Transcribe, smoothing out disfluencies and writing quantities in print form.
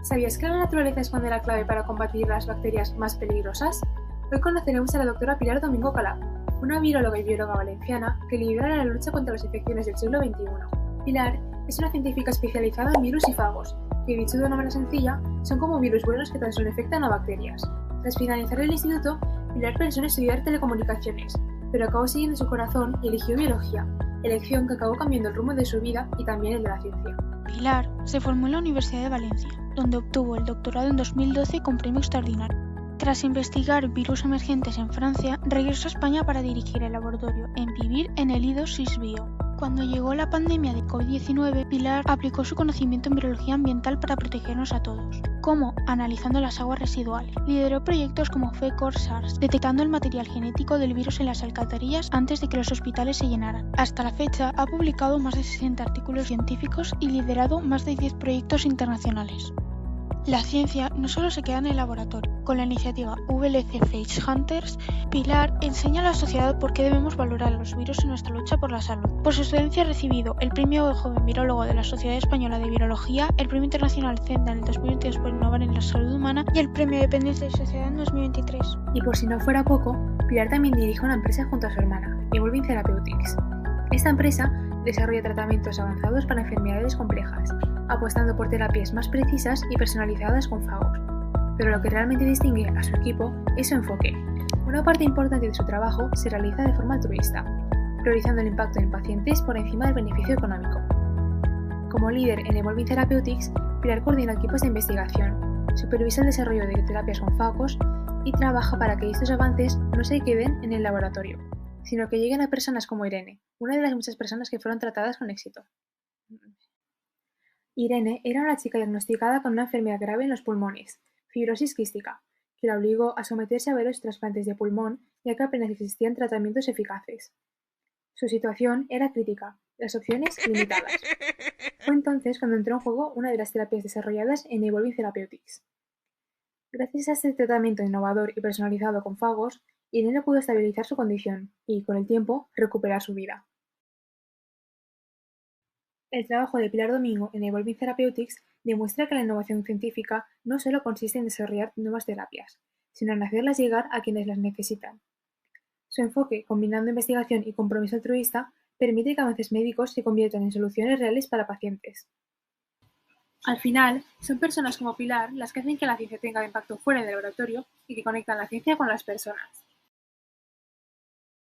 ¿Sabías que la naturaleza esconde la clave para combatir las bacterias más peligrosas? Hoy conoceremos a la doctora Pilar Domingo Calaf, una viróloga y bióloga valenciana que lidera la lucha contra las infecciones del siglo XXI. Pilar es una científica especializada en virus y fagos, que dicho de una manera sencilla, son como virus buenos que tan solo infectan a bacterias. Tras finalizar el instituto, Pilar pensó en estudiar telecomunicaciones, pero acabó siguiendo su corazón y eligió biología, elección que acabó cambiando el rumbo de su vida y también el de la ciencia. Pilar se formó en la Universidad de Valencia, donde obtuvo el doctorado en 2012 con premio extraordinario. Tras investigar virus emergentes en Francia, regresó a España para dirigir el laboratorio en Vivir en el I2-6bio. Cuando llegó la pandemia de COVID-19, Pilar aplicó su conocimiento en virología ambiental para protegernos a todos, como analizando las aguas residuales. Lideró proyectos como FECOR-SARS, detectando el material genético del virus en las alcantarillas antes de que los hospitales se llenaran. Hasta la fecha, ha publicado más de 60 artículos científicos y liderado más de 10 proyectos internacionales. La ciencia no solo se queda en el laboratorio. Con la iniciativa VLC Phage Hunters, Pilar enseña a la sociedad por qué debemos valorar los virus en nuestra lucha por la salud. Por su excelencia ha recibido el Premio de Joven Virólogo de la Sociedad Española de Virología, el Premio Internacional CENDA en el 2022 por innovar en la salud humana y el Premio de Dependencia y Sociedad en 2023. Y por si no fuera poco, Pilar también dirige una empresa junto a su hermana, Evolving Therapeutics. Esta empresa desarrolla tratamientos avanzados para enfermedades complejas, apostando por terapias más precisas y personalizadas con fagos. Pero lo que realmente distingue a su equipo es su enfoque. Una parte importante de su trabajo se realiza de forma altruista, priorizando el impacto en pacientes por encima del beneficio económico. Como líder en Evolving Therapeutics, Pilar coordina equipos de investigación, supervisa el desarrollo de terapias con fagos y trabaja para que estos avances no se queden en el laboratorio, sino que lleguen a personas como Irene, una de las muchas personas que fueron tratadas con éxito. Irene era una chica diagnosticada con una enfermedad grave en los pulmones, fibrosis quística, que la obligó a someterse a varios trasplantes de pulmón ya que apenas existían tratamientos eficaces. Su situación era crítica, las opciones limitadas. Fue entonces cuando entró en juego una de las terapias desarrolladas en Evolving Therapeutics. Gracias a este tratamiento innovador y personalizado con fagos, Irene pudo estabilizar su condición y, con el tiempo, recuperar su vida. El trabajo de Pilar Domingo en Evolving Therapeutics demuestra que la innovación científica no solo consiste en desarrollar nuevas terapias, sino en hacerlas llegar a quienes las necesitan. Su enfoque, combinando investigación y compromiso altruista, permite que avances médicos se conviertan en soluciones reales para pacientes. Al final, son personas como Pilar las que hacen que la ciencia tenga impacto fuera del laboratorio y que conectan la ciencia con las personas.